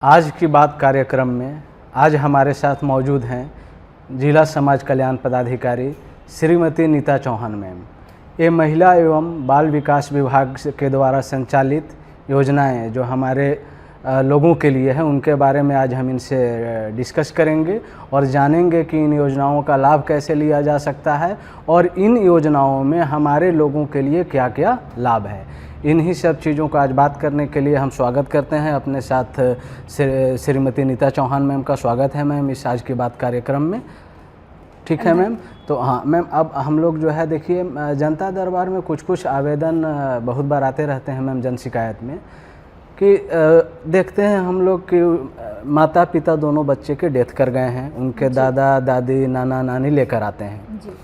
आज की बात कार्यक्रम में आज हमारे साथ मौजूद हैं जिला समाज कल्याण पदाधिकारी श्रीमती नीता चौहान मैम। ये महिला एवं बाल विकास विभाग के द्वारा संचालित योजनाएं जो हमारे लोगों के लिए हैं उनके बारे में आज हम इनसे डिस्कस करेंगे और जानेंगे कि इन योजनाओं का लाभ कैसे लिया जा सकता है और इन योजनाओं में हमारे लोगों के लिए क्या क्या लाभ है। इन्हीं सब चीज़ों का आज बात करने के लिए हम स्वागत करते हैं अपने साथ श्रीमती नीता चौहान मैम का स्वागत है मैम इस आज की बात कार्यक्रम में। ठीक है मैम। तो हाँ मैम, अब हम लोग जो है देखिए जनता दरबार में कुछ आवेदन बहुत बार आते रहते हैं मैम जन शिकायत में कि देखते हैं हम लोग कि माता पिता दोनों बच्चे के डेथ कर गए हैं, उनके दादा दादी नाना नानी लेकर आते हैं जी।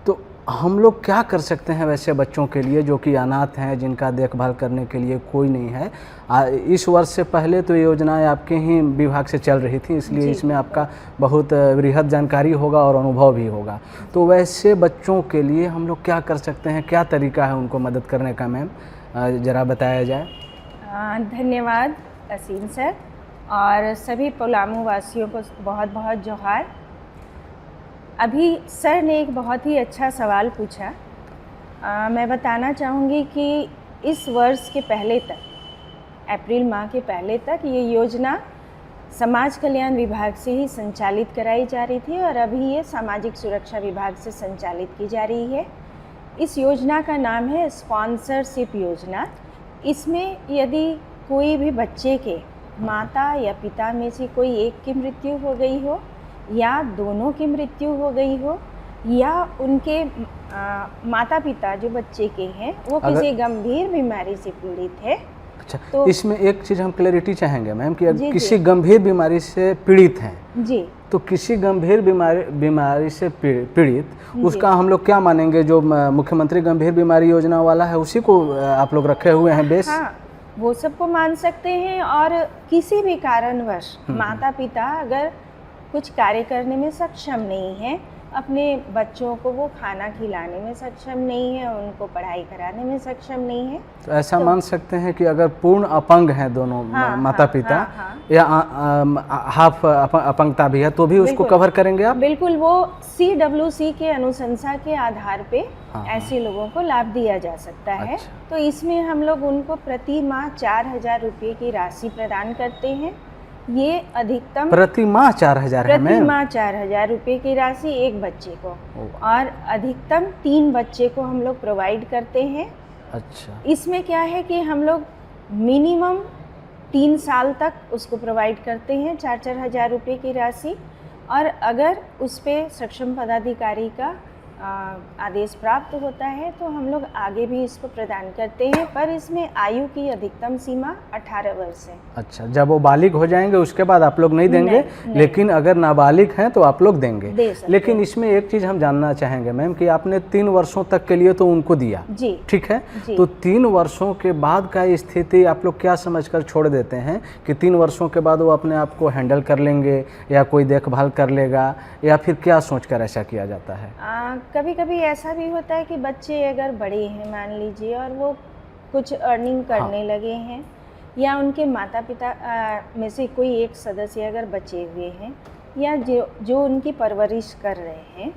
तो हम लोग क्या कर सकते हैं वैसे बच्चों के लिए जो कि अनाथ हैं, जिनका देखभाल करने के लिए कोई नहीं है। इस वर्ष से पहले तो ये योजनाएं आपके ही विभाग से चल रही थी, इसलिए इसमें आपका बहुत वृहद जानकारी होगा और अनुभव भी होगा। तो वैसे बच्चों के लिए हम लोग क्या कर सकते हैं, क्या तरीका है उनको मदद करने का मैम, ज़रा बताया जाए। धन्यवाद असीम सर और सभी पलामू वासियों को बहुत बहुत जोहार। अभी सर ने एक बहुत ही अच्छा सवाल पूछा। मैं बताना चाहूँगी कि इस वर्ष के पहले तक, अप्रैल माह के पहले तक ये योजना समाज कल्याण विभाग से ही संचालित कराई जा रही थी और अभी ये सामाजिक सुरक्षा विभाग से संचालित की जा रही है। इस योजना का नाम है स्पॉन्सरशिप योजना। इसमें यदि कोई भी बच्चे के माता या पिता में से कोई एक की मृत्यु हो गई हो या दोनों की मृत्यु हो गई हो या उनके माता पिता जो बच्चे के हैं वो किसी गंभीर बीमारी से पीड़ित है। अच्छा, तो इसमें एक चीज़ हम क्लैरिटी चाहेंगे मैम कि अगर किसी गंभीर बीमारी से पीड़ित हैं जी, तो किसी गंभीर बीमारी से पीड़ित उसका हम लोग क्या मानेंगे? जो मुख्यमंत्री गंभीर बीमारी योजना वाला है उसी को आप लोग रखे हुए हैं बेस? हाँ, वो सबको मान सकते हैं। और किसी भी कारणवश माता पिता अगर कुछ कार्य करने में सक्षम नहीं है, अपने बच्चों को वो खाना खिलाने में सक्षम नहीं है, उनको पढ़ाई कराने में सक्षम नहीं है, तो ऐसा मान सकते हैं कि अगर पूर्ण अपंग हैं दोनों माता पिता या हाफ अपंगता भी है तो भी उसको कवर करेंगे आप? बिल्कुल, वो CWC के अनुशंसा के आधार पे ऐसे लोगों को लाभ दिया जा सकता है। तो इसमें हम लोग उनको प्रति माह 4,000 रुपये की राशि प्रदान करते हैं। ये अधिकतम प्रति माह 4,000 है? प्रति माह 4,000 रुपये की राशि एक बच्चे को, और अधिकतम 3 बच्चे को हम लोग प्रोवाइड करते हैं। अच्छा, इसमें क्या है कि हम लोग मिनिमम 3 साल तक उसको प्रोवाइड करते हैं 4,000 रुपये की राशि, और अगर उस पर सक्षम पदाधिकारी का आदेश प्राप्त होता है तो हम लोग आगे भी इसको प्रदान करते हैं। पर इसमें आयु की अधिकतम सीमा 18 वर्ष है। अच्छा, जब वो बालिग हो जाएंगे उसके बाद आप लोग नहीं देंगे? नहीं। लेकिन अगर नाबालिग हैं तो आप लोग देंगे। लेकिन इसमें एक चीज़ हम जानना चाहेंगे मैम कि आपने 3 वर्षों तक के लिए तो उनको दिया जी, ठीक है जी। तो 3 वर्षों के बाद का स्थिति आप लोग क्या समझकर छोड़ देते हैं कि 3 वर्षों के बाद वो अपने आप को हैंडल कर लेंगे या कोई देखभाल कर लेगा, या फिर क्या सोचकर ऐसा किया जाता है? कभी कभी ऐसा भी होता है कि बच्चे अगर बड़े हैं मान लीजिए और वो कुछ अर्निंग करने लगे हैं, या उनके माता पिता में से कोई एक सदस्य अगर बचे हुए हैं या जो उनकी परवरिश कर रहे हैं,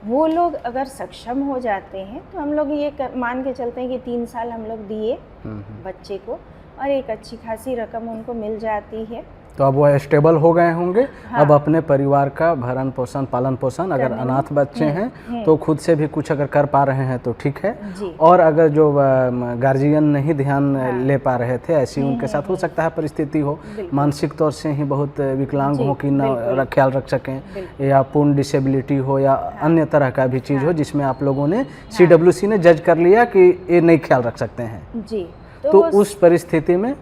वो लोग अगर सक्षम हो जाते हैं तो हम लोग ये मान के चलते हैं कि 3 साल हम लोग दिए बच्चे को और एक अच्छी खासी रकम उनको मिल जाती है। तो अब वो स्टेबल हो गए होंगे। अब अपने परिवार का भरण पोषण पालन पोषण, अगर अनाथ बच्चे हैं तो खुद से भी कुछ अगर कर पा रहे हैं तो ठीक है, और अगर जो गार्जियन नहीं ध्यान ले पा रहे थे, ऐसी उनके साथ हो सकता है परिस्थिति हो, मानसिक तौर से ही बहुत विकलांग हो कि न ख्याल रख सकें, या पूर्ण डिसेबिलिटी हो या अन्य तरह का भी चीज़ हो जिसमें आप लोगों ने CWC ने जज कर लिया कि ये नहीं ख्याल रख सकते हैं जी, तो उस परिस्थिति में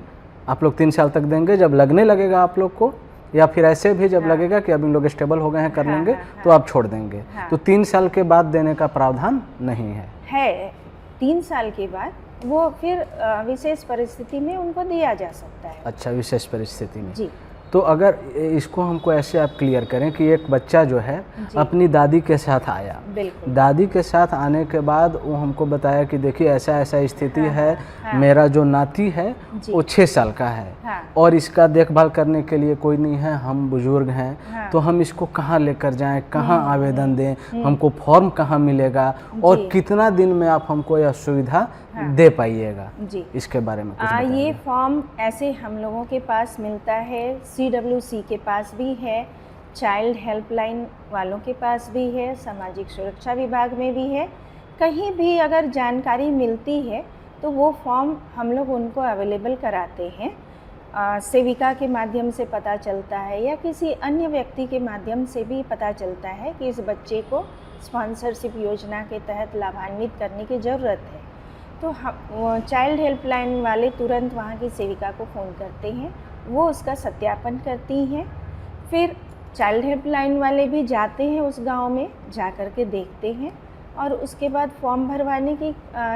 आप लोग 3 साल तक देंगे। जब लगने लगेगा आप लोग को, या फिर ऐसे भी जब लगेगा कि अब इन लोग स्टेबल हो गए हैं कर लेंगे तो आप छोड़ देंगे? तो 3 साल के बाद देने का प्रावधान नहीं है? 3 साल के बाद वो फिर विशेष परिस्थिति में उनको दिया जा सकता है। अच्छा, विशेष परिस्थिति में जी। तो अगर इसको हमको ऐसे आप क्लियर करें कि एक बच्चा जो है अपनी दादी के साथ आया, बिल्कुल। दादी के साथ आने के बाद वो हमको बताया कि देखिए ऐसा ऐसा स्थिति हाँ, है, हाँ, मेरा जो नाती है जी। वो 6 साल का है हाँ, और इसका देखभाल करने के लिए कोई नहीं है, हम बुजुर्ग हैं, हाँ, तो हम इसको कहाँ लेकर जाएं, कहाँ आवेदन दें, हमको फॉर्म कहाँ मिलेगा और जी। कितना दिन में आप हमको यह सुविधा हाँ। दे पाइएगा, जी। इसके बारे में कुछ ये बताइए। फॉर्म ऐसे हम लोगों के पास मिलता है, CWC के पास भी है, चाइल्ड हेल्पलाइन वालों के पास भी है, सामाजिक सुरक्षा विभाग में भी है। कहीं भी अगर जानकारी मिलती है तो वो फॉर्म हम लोग उनको अवेलेबल कराते हैं। सेविका के माध्यम से पता चलता है या किसी अन्य व्यक्ति के माध्यम से भी पता चलता है कि इस बच्चे को स्पॉन्सरशिप योजना के तहत लाभान्वित करने की ज़रूरत है, तो हम चाइल्ड हेल्पलाइन वाले तुरंत वहाँ की सेविका को फ़ोन करते हैं, वो उसका सत्यापन करती हैं। फिर चाइल्ड हेल्पलाइन वाले भी जाते हैं उस गांव में, जा कर के देखते हैं और उसके बाद फॉर्म भरवाने की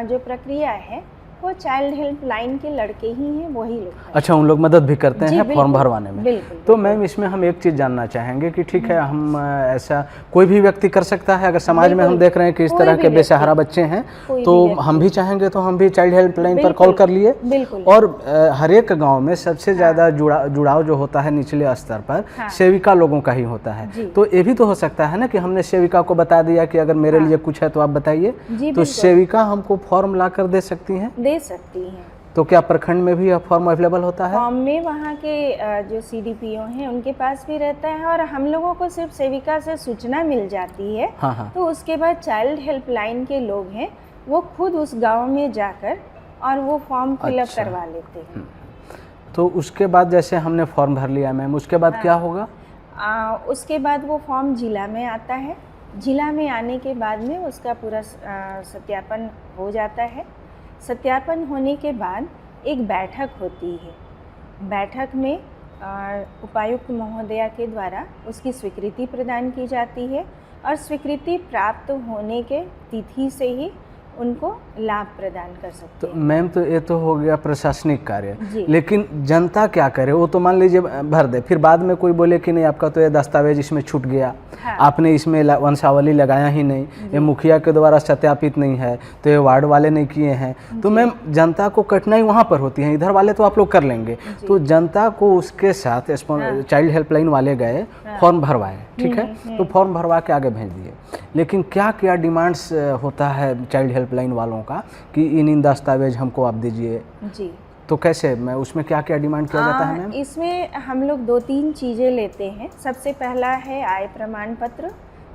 जो प्रक्रिया है वो चाइल्ड हेल्पलाइन के लड़के ही हैं, वही लोग हैं। अच्छा, उन लोग मदद भी करते जी, हैं फॉर्म बिल्कुल, भरवाने में। बिल्कुल, तो मैम इसमें हम एक चीज़ जानना चाहेंगे कि ठीक है, हम ऐसा कोई भी व्यक्ति कर सकता है, अगर समाज में हम बिल्कुल, देख रहे हैं कि इस कोई तरह भी के व्यक्ति, बेसहारा बच्चे हैं, कोई तो भी व्यक्ति। हम भी चाहेंगे तो हम भी चाइल्ड हेल्पलाइन पर बिल्कुल, कॉल कर लिए। बिल्कुल। और हर एक गाँव में सबसे ज़्यादा जुड़ाव जो होता है निचले स्तर पर हाँ। सेविका लोगों का ही होता है। जी। तो ये भी तो हो सकता है ना कि हमने सेविका को बता दिया कि अगर मेरे लिए कुछ है तो आप बताइए, जी, तो बिल्कुल। सेविका हमको फॉर्म ला कर दे सकती हैं। दे सकती हैं। तो क्या प्रखंड में भी यह फॉर्म अवेलेबल होता है? फॉर्म में वहाँ के जो CDPO हैं उनके पास भी रहता है और हम लोगों को सिर्फ सेविका से सूचना मिल जाती है। हाँ हाँ। तो उसके बाद चाइल्ड हेल्पलाइन के लोग हैं वो खुद उस गांव में जाकर और वो फॉर्म फिलअप अच्छा। करवा लेते हैं। तो उसके बाद जैसे हमने फॉर्म भर लिया मैम, उसके बाद क्या होगा? उसके बाद वो फॉर्म जिला में आता है। जिला में आने के बाद में उसका पूरा सत्यापन हो जाता है। सत्यापन होने के बाद एक बैठक होती है। बैठक में उपायुक्त महोदया के द्वारा उसकी स्वीकृति प्रदान की जाती है और स्वीकृति प्राप्त होने के तिथि से ही उनको लाभ प्रदान कर सकते तो मैम, तो ये तो हो गया प्रशासनिक कार्य, जी। लेकिन जनता क्या करे? वो तो मान लीजिए भर दे, फिर बाद में कोई बोले कि नहीं आपका तो ये दस्तावेज इसमें छूट गया, हाँ। आपने इसमें वंशावली लगाया ही नहीं, ये मुखिया के द्वारा सत्यापित नहीं है, तो ये वार्ड वाले नहीं किए हैं, तो मैम जनता को कठिनाई वहाँ पर होती है। इधर वाले तो आप लोग कर लेंगे, तो जनता को उसके साथ चाइल्ड हेल्पलाइन वाले गए, फॉर्म भरवाए, ठीक है, तो फॉर्म भरवा के आगे भेज दिए, लेकिन क्या क्या डिमांड्स होता है चाइल्ड हेल्पलाइन वालों का कि इन दस्तावेज हमको आप दीजिए? जी। तो कैसे, मैं उसमें क्या क्या डिमांड किया जाता है मैम? इसमें हम लोग 2-3 चीज़ें लेते हैं। सबसे पहला है आय प्रमाण पत्र,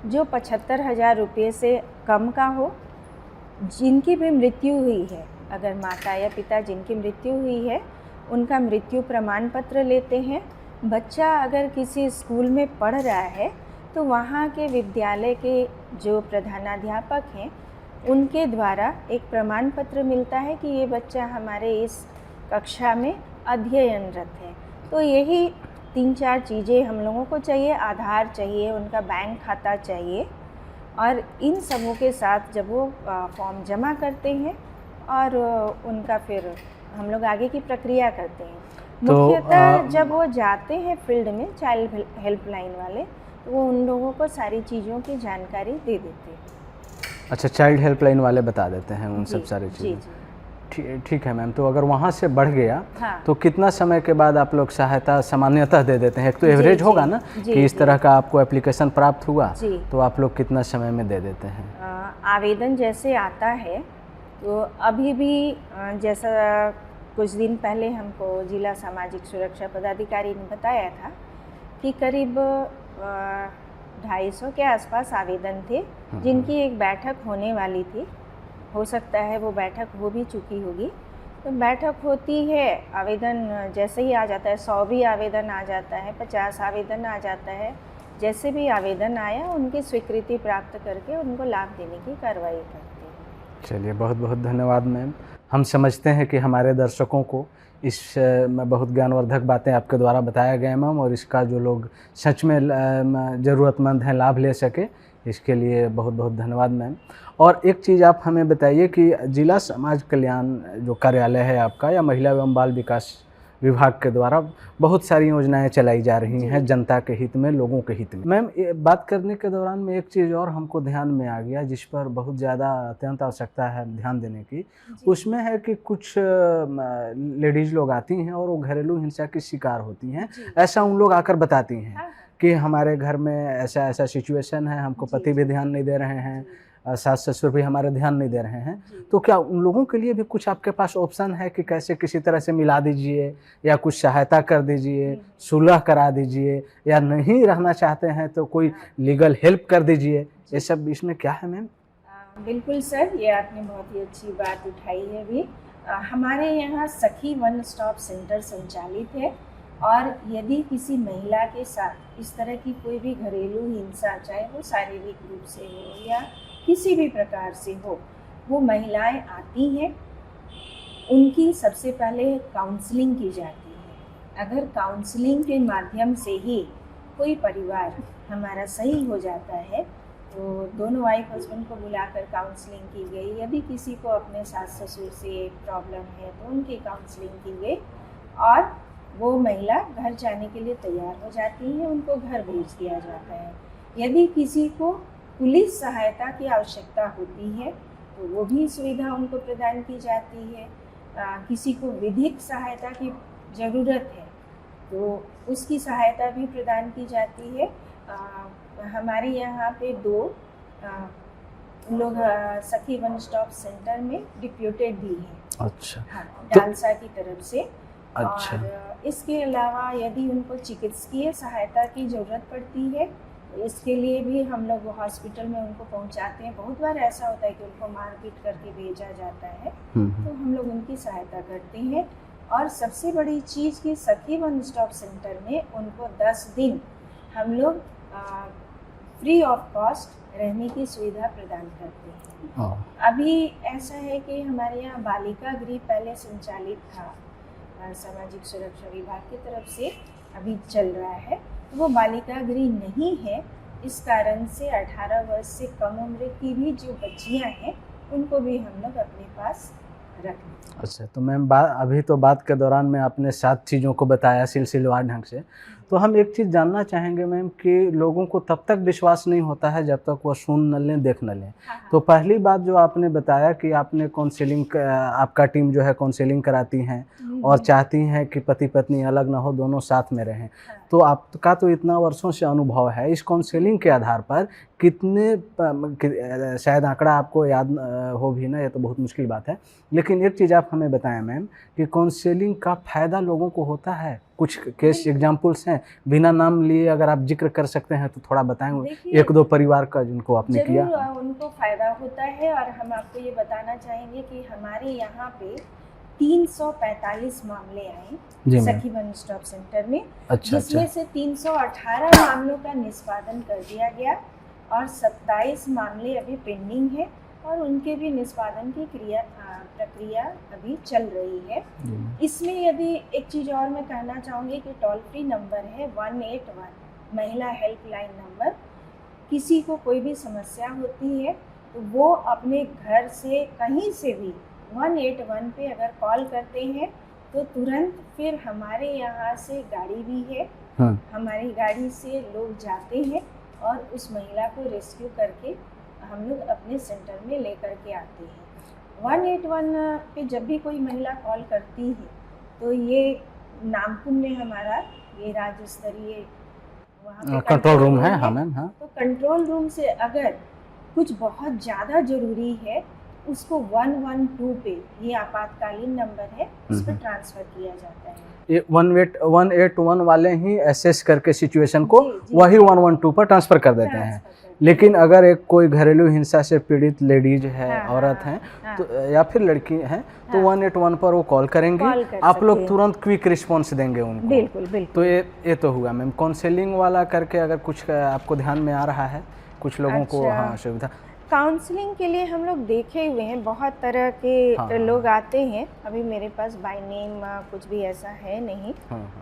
जो 75,000 रुपये से कम का हो, जिनकी भी मृत्यु हुई है, अगर माता या पिता जिनकी मृत्यु हुई है उनका मृत्यु प्रमाण पत्र लेते हैं। बच्चा अगर किसी स्कूल में पढ़ रहा है तो वहाँ के विद्यालय के जो प्रधानाध्यापक हैं उनके द्वारा एक प्रमाण पत्र मिलता है कि ये बच्चा हमारे इस कक्षा में अध्ययनरत है। तो यही 3-4 चीज़ें हम लोगों को चाहिए। आधार चाहिए, उनका बैंक खाता चाहिए, और इन सबों के साथ जब वो फॉर्म जमा करते हैं और उनका फिर हम लोग आगे की प्रक्रिया करते हैं। मुख्यतः जब वो जाते हैं फील्ड में चाइल्ड हेल्पलाइन वाले, तो वो उन लोगों को सारी चीज़ों की जानकारी दे देते हैं। अच्छा, चाइल्ड हेल्पलाइन वाले बता देते हैं उन सब सारी जी, चीज़ें। ठीक है मैम, तो अगर वहाँ से बढ़ गया हाँ। तो कितना समय के बाद आप लोग सहायता सामान्यतः दे देते हैं? एक तो एवरेज जी, होगा ना जी, कि इस तरह का आपको एप्लीकेशन प्राप्त हुआ, जी। तो आप लोग कितना समय में दे देते हैं? आवेदन जैसे आता है तो अभी भी जैसा कुछ दिन पहले हमको जिला सामाजिक सुरक्षा पदाधिकारी ने बताया था कि करीब 250 के आसपास आवेदन थे, जिनकी एक बैठक होने वाली थी। हो सकता है वो बैठक हो भी चुकी होगी। तो बैठक होती है, आवेदन जैसे ही आ जाता है, 100 भी आवेदन आ जाता है, 50 आवेदन आ जाता है, जैसे भी आवेदन आया उनकी स्वीकृति प्राप्त करके उनको लाभ देने की कार्रवाई करते हैं। चलिए, बहुत बहुत धन्यवाद मैम। हम समझते हैं कि हमारे दर्शकों को इस में बहुत ज्ञानवर्धक बातें आपके द्वारा बताया गया मैम, और इसका जो लोग सच में ज़रूरतमंद हैं लाभ ले सके, इसके लिए बहुत बहुत धन्यवाद मैम। और एक चीज़ आप हमें बताइए कि जिला समाज कल्याण जो कार्यालय है आपका, या महिला एवं बाल विकास विभाग के द्वारा बहुत सारी योजनाएं चलाई जा रही हैं जनता के हित में, लोगों के हित में। मैम, ये बात करने के दौरान में एक चीज़ और हमको ध्यान में आ गया, जिस पर बहुत ज़्यादा अत्यंत आवश्यकता है ध्यान देने की। उसमें है कि कुछ लेडीज़ लोग आती हैं और वो घरेलू हिंसा की शिकार होती हैं। ऐसा उन लोग आकर बताती हैं कि हमारे घर में ऐसा ऐसा सिचुएशन है, हमको पति भी ध्यान नहीं दे रहे हैं, सास ससुर भी हमारे ध्यान नहीं दे रहे हैं। तो क्या उन लोगों के लिए भी कुछ आपके पास ऑप्शन है कि कैसे किसी तरह से मिला दीजिए, या कुछ सहायता कर दीजिए, सुलह करा दीजिए, या नहीं रहना चाहते हैं तो कोई लीगल हेल्प कर दीजिए? ये सब इसमें क्या है मैम? बिल्कुल सर, ये आपने बहुत ही अच्छी बात उठाई है। भी हमारे यहाँ सखी वन स्टॉप सेंटर संचालित है, और यदि किसी महिला के साथ इस तरह की कोई भी घरेलू हिंसा, चाहे वो शारीरिक रूप से हो या किसी भी प्रकार से हो, वो महिलाएं आती हैं, उनकी सबसे पहले काउंसलिंग की जाती है। अगर काउंसलिंग के माध्यम से ही कोई परिवार हमारा सही हो जाता है, तो दोनों वाइफ हस्बैंड को बुलाकर काउंसलिंग की गई। यदि किसी को अपने सास ससुर से प्रॉब्लम है तो उनकी काउंसलिंग की गई, और वो महिला घर जाने के लिए तैयार हो जाती है, उनको घर भेज दिया जाता है। यदि किसी को पुलिस सहायता की आवश्यकता होती है तो वो भी सुविधा उनको प्रदान की जाती है। किसी को विधिक सहायता की ज़रूरत है तो उसकी सहायता भी प्रदान की जाती है। हमारे यहाँ पे 2 लोग सखी वन स्टॉप सेंटर में डिप्यूटेड भी हैं। अच्छा। हाँ, डालसा की तरफ से। अच्छा। और इसके अलावा यदि उनको चिकित्सकीय सहायता की ज़रूरत पड़ती है तो इसके लिए भी हम लोग हॉस्पिटल में उनको पहुंचाते हैं। बहुत बार ऐसा होता है कि उनको मारपीट करके भेजा जाता है, तो हम लोग उनकी सहायता करते हैं। और सबसे बड़ी चीज़ कि सखी वन स्टॉप सेंटर में उनको 10 दिन हम लोग फ्री ऑफ कॉस्ट रहने की सुविधा प्रदान करते हैं। अभी ऐसा है कि हमारे यहाँ बालिका गृह पहले संचालित था, सामाजिक सुरक्षा विभाग की तरफ से, अभी चल रहा है। वो बालिका गृह नहीं है, इस कारण से 18 वर्ष से कम उम्र की भी जो बच्चियां हैं उनको भी हम लोग अपने पास रखें। अच्छा, तो मैम अभी तो बात के दौरान में आपने 7 चीज़ों को बताया सिलसिलेवार ढंग से। तो हम एक चीज़ जानना चाहेंगे मैम कि लोगों को तब तक विश्वास नहीं होता है जब तक वो सुन न लें, देख न लें। तो पहली बात जो आपने बताया कि आपने काउंसलिंग, आपका टीम जो है काउंसलिंग कराती हैं और चाहती हैं कि पति पत्नी अलग ना हो, दोनों साथ में रहें। तो आपका तो इतना वर्षों से अनुभव है, इस काउंसलिंग के आधार पर कितने, शायद आंकड़ा आपको याद हो भी ना, ये तो बहुत मुश्किल बात है, लेकिन एक चीज़ आप हमें बताएं मैम कि काउंसलिंग का फ़ायदा लोगों को होता है? कुछ केस एग्जाम्पल्स हैं, बिना नाम लिए अगर आप जिक्र कर सकते हैं तो थोड़ा बताएंगे, 1-2 परिवार का जिनको आपने किया। उनको फ़ायदा होता है, और हम आपको ये बताना चाहेंगे कि हमारे यहाँ पे 345 मामले आए सखी वन स्टॉप सेंटर में। जिसमें से 318 मामलों का निष्पादन कर दिया गया, और 27 मामले अभी पेंडिंग है, और उनके भी निष्पादन की प्रक्रिया अभी चल रही है। इसमें यदि एक चीज़ और मैं कहना चाहूँगी कि टोल फ्री नंबर है 181 महिला हेल्पलाइन नंबर। किसी को कोई भी समस्या होती है तो वो अपने घर से कहीं से भी 181 पे अगर कॉल करते हैं तो तुरंत फिर हमारे यहाँ से गाड़ी भी है, हमारी गाड़ी से लोग जाते हैं और उस महिला को रेस्क्यू करके हम लोग अपने सेंटर में लेकर के आते हैं। 181 पे जब भी कोई महिला कॉल करती है तो ये नामकुम में हमारा ये राज्य स्तरीय वहाँ पे कंट्रोल रूम है। हाँ मैम। हाँ, तो कंट्रोल रूम से अगर कुछ बहुत ज़्यादा ज़रूरी है उसको 112 पे, ये आपातकालीन नंबर है, उस पर ट्रांसफ़र किया जाता है। ये 181 वाले ही एसेस करके सिचुएशन को वही 112 पर ट्रांसफ़र कर देते हैं। लेकिन अगर एक कोई घरेलू हिंसा से पीड़ित लेडीज है, औरत हैं, तो या फिर लड़की हैं, तो 181 पर वो कॉल करेंगे, आप लोग तुरंत क्विक रिस्पॉन्स देंगे उनको। बिल्कुल बिल्कुल। तो ये तो हुआ मैम। काउंसलिंग वाला करके अगर कुछ आपको ध्यान में आ रहा है कुछ लोगों को? हाँ, सुविधा काउंसलिंग के लिए हम लोग देखे हुए हैं, बहुत तरह के लोग आते हैं। अभी मेरे पास बाय नेम कुछ भी ऐसा है नहीं,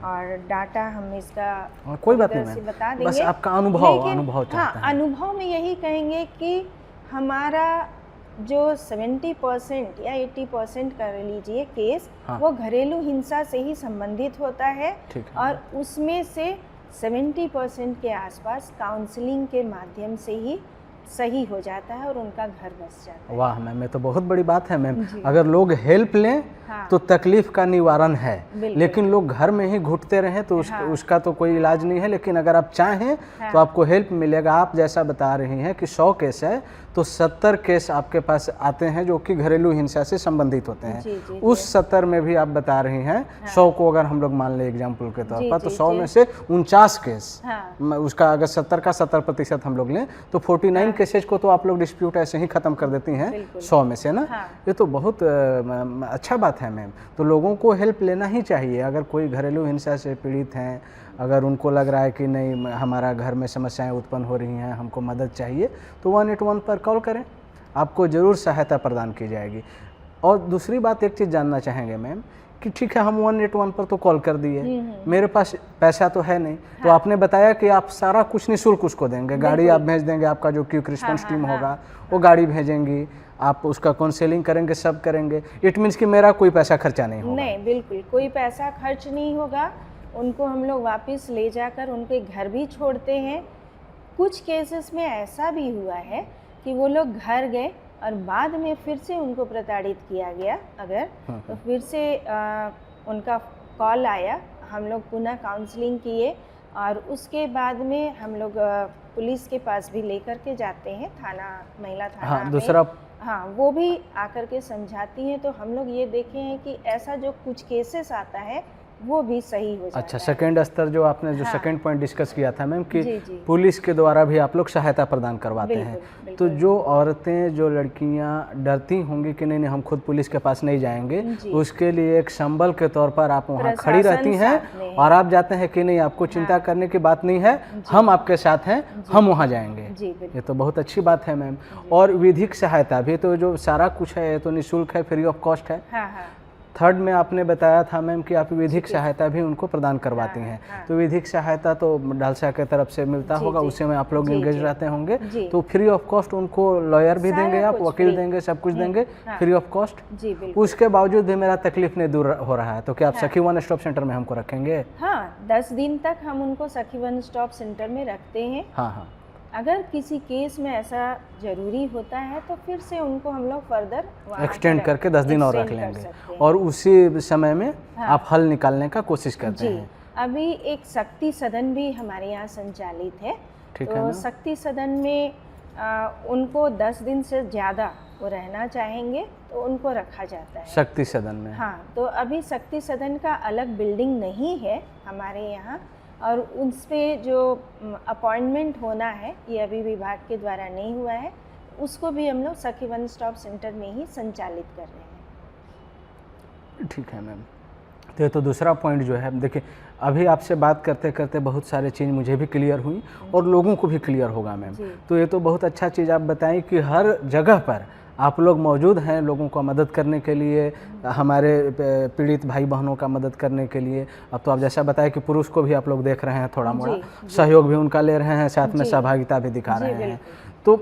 और डाटा हम इसका कोई बात नहीं बता देंगे, बस आपका अनुभव चाहते हैं। अनुभव में यही कहेंगे कि हमारा जो 70% या 80% कर लीजिए केस, हाँ। वो घरेलू हिंसा से ही संबंधित होता है। ठीक है। और उसमें से 70% के आसपास काउंसलिंग के माध्यम से ही सही हो जाता है और उनका घर बस जाता है। वाह मैम, ये तो बहुत बड़ी बात है मैम। जी। अगर लोग हेल्प लें हाँ। तो तकलीफ का निवारण है, बिल्कुल। लेकिन लोग घर में ही घुटते रहें तो हाँ। उसका तो कोई इलाज नहीं है। लेकिन अगर आप चाहें हाँ। तो आपको हेल्प मिलेगा। आप जैसा बता रही हैं कि 100 केस है तो 70 केस आपके पास आते हैं जो कि घरेलू हिंसा से संबंधित होते हैं। जी, जी, उस 70 में भी आप बता रही हैं 100 को अगर हम लोग मान लें एग्जाम्पल के तौर जी, पर, तो जी, 100 जी। में से 49 केस, हाँ। उसका अगर 70 का 70% हम लोग लें तो 49 केसेज को तो आप लोग डिस्प्यूट ऐसे ही ख़त्म कर देती हैं बिल्कुल। 100 में से ना। हाँ। ये तो बहुत अच्छा बात है मैम। तो लोगों को हेल्प लेना ही चाहिए। अगर कोई घरेलू हिंसा से पीड़ित हैं, अगर उनको लग रहा है कि नहीं हमारा घर में समस्याएं उत्पन्न हो रही हैं, हमको मदद चाहिए, तो 181 पर कॉल करें, आपको ज़रूर सहायता प्रदान की जाएगी। और दूसरी बात एक चीज़ जानना चाहेंगे मैम कि ठीक है हम 181 पर तो कॉल कर दिए, मेरे पास पैसा तो है नहीं, तो आपने बताया कि आप सारा कुछ निःशुल्क उसको देंगे, गाड़ी आप भेज देंगे, आपका जो क्विक रिस्पॉन्स टीम होगा वो गाड़ी भेजेंगी, आप उसका काउंसलिंग करेंगे, सब करेंगे। इट मीन्स कि मेरा कोई पैसा खर्चा नहीं होगा? नहीं, बिल्कुल कोई पैसा खर्च नहीं होगा। उनको हम लोग वापस ले जाकर उनके घर भी छोड़ते हैं। कुछ केसेस में ऐसा भी हुआ है कि वो लोग घर गए और बाद में फिर से उनको प्रताड़ित किया गया अगर, तो फिर से उनका कॉल आया, हम लोग पुनः काउंसलिंग किए और उसके बाद में हम लोग पुलिस के पास भी लेकर के जाते हैं, थाना, महिला थाना। हाँ, दूसरा हाँ, वो भी आकर के समझाती हैं। तो हम लोग ये देखे हैं कि ऐसा जो कुछ केसेस आता है वो भी सही हो जाता अच्छा, है। सेकंड स्तर जो आपने जो हाँ। सेकंड पॉइंट डिस्कस किया था मैम कि जी, जी। पुलिस के द्वारा भी आप लोग सहायता प्रदान करवाते बिल्कुल, हैं। बिल्कुल। तो जो औरतें, जो लड़कियां डरती होंगी कि नहीं नहीं हम खुद पुलिस के पास नहीं जाएंगे, जी। उसके लिए एक संबल के तौर पर आप वहाँ प्रशासन खड़ी रहती साथ में हैं है। और आप जाते हैं कि नहीं आपको चिंता करने की बात नहीं है, हम आपके साथ हैं, हम वहाँ जाएंगे। जी, बिल्कुल। ये तो बहुत अच्छी बात है मैम। और विधिक सहायता भी तो जो सारा कुछ है ये तो निःशुल्क है, फ्री ऑफ कॉस्ट है। हाँ, हाँ। थर्ड में आपने बताया था मैम कि आप विधिक सहायता भी उनको प्रदान करवाती हैं। हाँ। तो विधिक सहायता तो डालसा के तरफ से मिलता जी, होगा, जी। उसी में आप लोग जी, एंगेज जी। रहते होंगे। जी। तो फ्री ऑफ कॉस्ट उनको लॉयर भी सारा देंगे, आप कुछ वकील फ्री। देंगे, सब कुछ देंगे हाँ। Free of cost. जी, बिल्कुल। उसके बावजूद भी मेरा तकलीफ नहीं दूर हो रहा है, तो क्या आप सखी वन स्टॉप सेंटर में हमको रखेंगे? हाँ, 10 दिन तक हम उनको सखी वन स्टॉप सेंटर में रखते हैं। हाँ हाँ। अगर किसी केस में ऐसा जरूरी होता है तो फिर से उनको हम लोग फर्दर एक्सटेंड करके 10 दिन और रख एक्सटेंड कर लेंगे सकते हैं। और उसी समय में हाँ। आप हल निकालने का कोशिश करते जी, हैं। अभी एक शक्ति सदन भी हमारे यहाँ संचालित है। ठीक है तो मैम। शक्ति सदन में उनको 10 दिन से ज़्यादा वो रहना चाहेंगे तो उनको रखा जाता है शक्ति सदन में। हाँ, तो अभी शक्ति सदन का अलग बिल्डिंग नहीं है हमारे यहाँ और उस पे जो अपॉइंटमेंट होना है ये अभी विभाग के द्वारा नहीं हुआ है, उसको भी हम लोग सखी वन स्टॉप सेंटर में ही संचालित कर रहे हैं। ठीक है मैम। तो ये तो दूसरा पॉइंट जो है, देखिए अभी आपसे बात करते करते बहुत सारे चीज़ मुझे भी क्लियर हुई और लोगों को भी क्लियर होगा मैम। तो ये तो बहुत अच्छा चीज़ आप बताएं कि हर जगह पर आप लोग मौजूद हैं लोगों को मदद करने के लिए, हमारे पीड़ित भाई बहनों का मदद करने के लिए। अब तो आप जैसा बताएं कि पुरुष को भी आप लोग देख रहे हैं, थोड़ा मोड़ा सहयोग भी उनका ले रहे हैं, साथ में सहभागिता भी दिखा रहे हैं। तो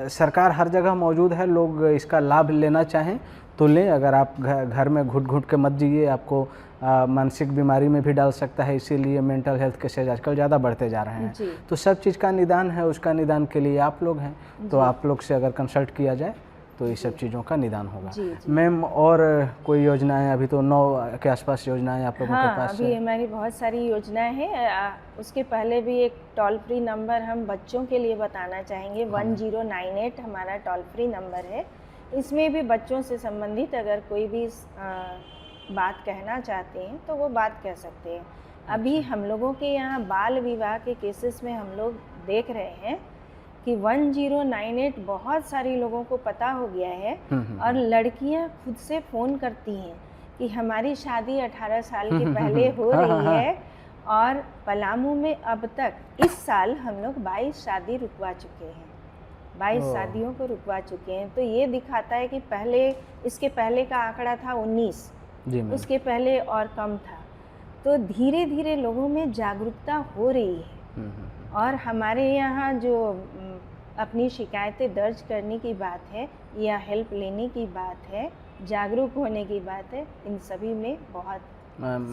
सरकार हर जगह मौजूद है, लोग इसका लाभ लेना चाहें तो लें। अगर आप घर में घुट घुट के मत जिए, आपको मानसिक बीमारी में भी डाल सकता है, इसीलिए मेंटल हेल्थ केसेज आजकल ज़्यादा बढ़ते जा रहे हैं। तो सब चीज़ का निदान है, उसका निदान के लिए आप लोग हैं, तो आप लोग से अगर कंसल्ट किया जाए तो ये सब चीज़ों का निदान होगा। मैम और कोई योजनाएं, अभी तो 9 के आसपास योजनाएं आप लोगों के पास? अभी हमारी बहुत सारी योजनाएं हैं। उसके पहले भी एक टोल फ्री नंबर हम बच्चों के लिए बताना चाहेंगे। 1098 हमारा टोल फ्री नंबर है। इसमें भी बच्चों से संबंधित अगर कोई भी बात कहना चाहते हैं तो वो बात कह सकते हैं। अभी हम लोगों के यहाँ बाल विवाह के केसेस में हम लोग देख रहे हैं कि 1098 बहुत सारे लोगों को पता हो गया है और लड़कियां खुद से फ़ोन करती हैं कि हमारी शादी 18 साल के पहले हो रही है। और पलामू में अब तक इस साल हम लोग 22 शादी रुकवा चुके हैं, 22 शादियों को रुकवा चुके हैं। तो ये दिखाता है कि पहले, इसके पहले का आंकड़ा था 19, उसके पहले और कम था। तो धीरे धीरे लोगों में जागरूकता हो रही है। और हमारे यहाँ जो अपनी शिकायतें दर्ज करने की बात है या हेल्प लेने की बात है, जागरूक होने की बात है, इन सभी में बहुत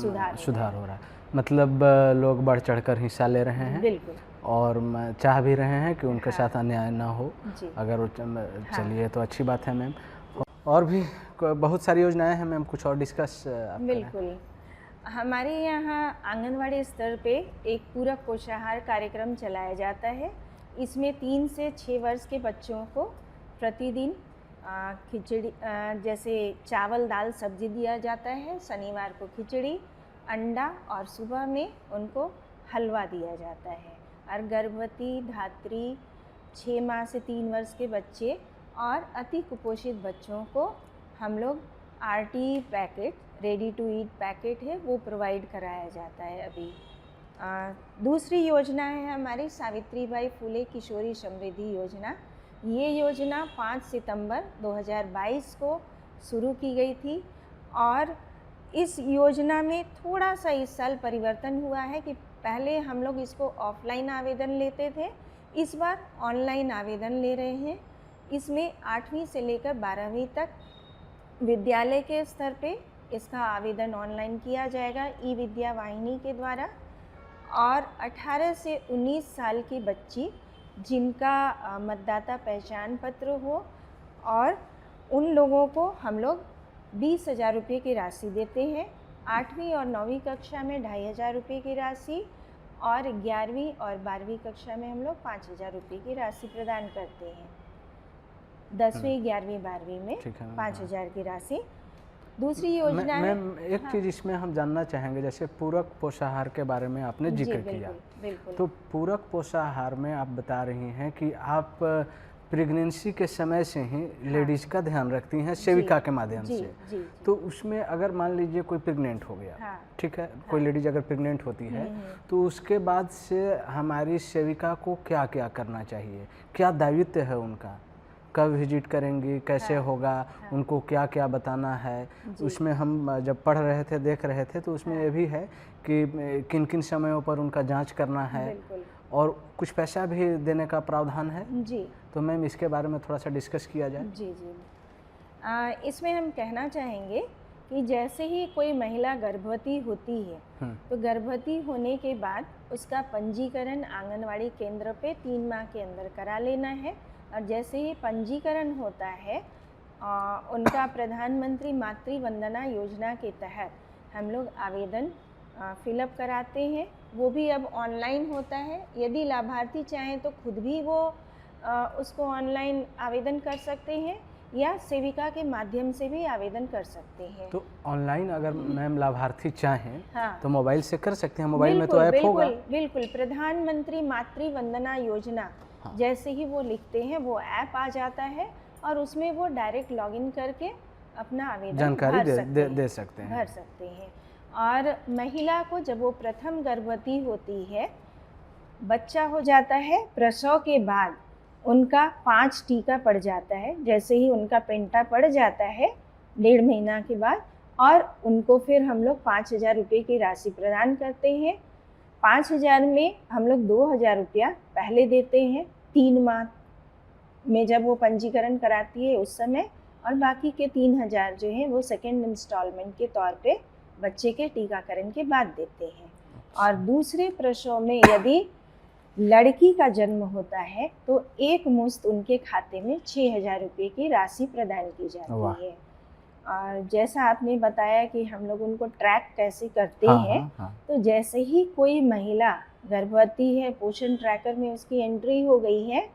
सुधार हो रहा है। मतलब लोग बढ़ चढ़कर हिस्सा ले रहे हैं बिल्कुल और चाह भी रहे हैं कि उनके हाँ। साथ अन्याय ना हो। जी अगर वो चलिए तो अच्छी बात है मैम। और भी बहुत सारी योजनाएं हैं मैम, कुछ और डिस्कस आप करें। बिल्कुल। हमारे यहाँ आंगनवाड़ी स्तर पे एक पूरक पोषाहार कार्यक्रम चलाया जाता है। इसमें 3 से 6 वर्ष के बच्चों को प्रतिदिन खिचड़ी जैसे चावल दाल सब्जी दिया जाता है, शनिवार को खिचड़ी, अंडा और सुबह में उनको हलवा दिया जाता है। और गर्भवती, धात्री, 6 माह से 3 वर्ष के बच्चे और अति कुपोषित बच्चों को हम लोग RT packet, ready to eat packet है, वो प्रोवाइड कराया जाता है अभी। दूसरी योजना है हमारी सावित्रीबाई फुले किशोरी समृद्धि योजना। ये योजना 5 सितंबर 2022 को शुरू की गई थी और इस योजना में थोड़ा सा इस साल परिवर्तन हुआ है कि पहले हम लोग इसको ऑफलाइन आवेदन लेते थे, इस बार ऑनलाइन आवेदन ले रहे हैं। इसमें 8वीं से लेकर 12वीं तक विद्यालय के स्तर पे इसका आवेदन ऑनलाइन किया जाएगा ई विद्या वाहिनी के द्वारा। और 18 से 19 साल की बच्ची जिनका मतदाता पहचान पत्र हो, और उन लोगों को हम लोग 20,000 रुपये की राशि देते हैं। 8वीं और 9वीं कक्षा में 2,500 रुपये की राशि और 11वीं और 12वीं कक्षा में हम लोग 5,000 रुपये की राशि प्रदान करते हैं। 10वीं, 11वीं, 12वीं में 5,000 की राशि। दूसरी योजना है मैम एक चीज़ इसमें हम जानना चाहेंगे, जैसे पूरक पोषाहार के बारे में आपने जिक्र किया, बिल्कुल। तो पूरक पोषाहार में आप बता रही हैं कि आप प्रेगनेंसी के समय से ही लेडीज़ का ध्यान रखती हैं सेविका के माध्यम से। तो उसमें अगर मान लीजिए कोई प्रेग्नेंट हो गया, ठीक है, कोई लेडीज़ अगर प्रेग्नेंट होती है तो उसके बाद से हमारी सेविका को क्या क्या करना चाहिए, क्या दायित्व है उनका, कब विजिट करेंगी, कैसे होगा, उनको क्या क्या बताना है। उसमें हम जब पढ़ रहे थे, देख रहे थे, तो उसमें ये भी है कि किन किन समयों पर उनका जांच करना है और कुछ पैसा भी देने का प्रावधान है जी। तो मैम इसके बारे में थोड़ा सा डिस्कस किया जाए। जी। इसमें हम कहना चाहेंगे कि जैसे ही कोई महिला गर्भवती होती है तो गर्भवती होने के बाद उसका पंजीकरण आंगनवाड़ी केंद्र पे 3 माह के अंदर करा लेना है। और जैसे ही पंजीकरण होता है उनका प्रधानमंत्री मातृ वंदना योजना के तहत हम लोग आवेदन फिलअप कराते हैं। वो भी अब ऑनलाइन होता है। यदि लाभार्थी चाहें तो खुद भी वो उसको ऑनलाइन आवेदन कर सकते हैं या सेविका के माध्यम से भी आवेदन कर सकते हैं। तो ऑनलाइन अगर मैम लाभार्थी चाहें तो मोबाइल से कर सकते हैं, मोबाइल में तो ऐप होगा। बिल्कुल, प्रधानमंत्री मातृ वंदना योजना जैसे ही वो लिखते हैं वो ऐप आ जाता है और उसमें वो डायरेक्ट लॉगिन करके अपना आवेदन जानकारी दे सकते हैं, भर सकते हैं। और महिला को जब वो प्रथम गर्भवती होती है, बच्चा हो जाता है, प्रसव के बाद उनका 5 टीका पड़ जाता है। जैसे ही उनका पेंटा पड़ जाता है 1.5 महीना के बाद, और उनको फिर हम लोग 5,000 रुपये की राशि प्रदान करते हैं। 5,000 में हम लोग 2,000 रुपया पहले देते हैं 3 माह में जब वो पंजीकरण कराती है उस समय, और बाकी के 3,000 जो है वो सेकेंड इंस्टॉलमेंट के तौर पे बच्चे के टीकाकरण के बाद देते हैं। और दूसरे प्रसव में यदि लड़की का जन्म होता है तो एक मुश्त उनके खाते में 6,000 रुपये की राशि प्रदान की जाती है। और जैसा आपने बताया कि हम लोग उनको ट्रैक कैसे करते हैं, तो जैसे ही कोई महिला गर्भवती है, पोषण ट्रैकर में उसकी एंट्री हो गई है,